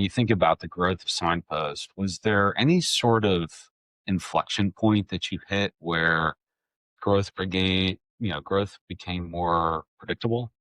you think about the growth of Signpost, was there any sort of inflection point that you hit where growth became more predictable?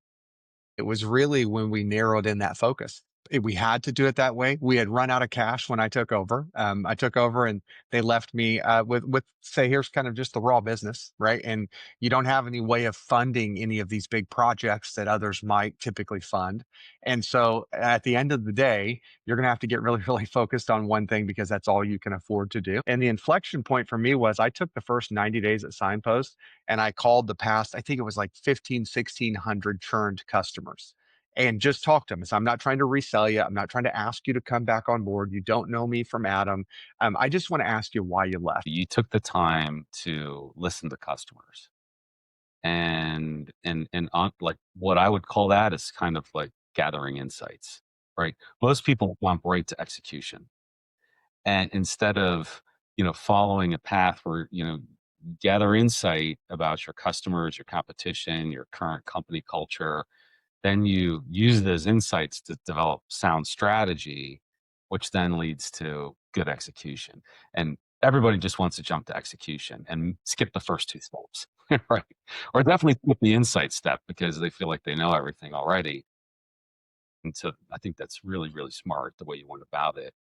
It was really when we narrowed in that focus. We had to do it that way. We had run out of cash when I took over. I took over and they left me with say, here's kind of just the raw business, right? And you don't have any way of funding any of these big projects that others might typically fund. And so at the end of the day, you're going to have to get really, really focused on one thing because that's all you can afford to do. And the inflection point for me was I took the first 90 days at Signpost and I called the past, I think it was like 15, 1600 churned customers and just talk to them. So I'm not trying to resell you. I'm not trying to ask you to come back on board. You don't know me from Adam. I just want to ask you why you left. You took the time to listen to customers and on like what I would call that is kind of like gathering insights, right? Most people jump right to execution. And instead of, following a path where, gather insight about your customers, your competition, your current company culture, then you use those insights to develop sound strategy, which then leads to good execution. And everybody just wants to jump to execution and skip the first two steps, right? Or definitely skip the insight step because they feel like they know everything already. And so I think that's really, really smart the way you went about it.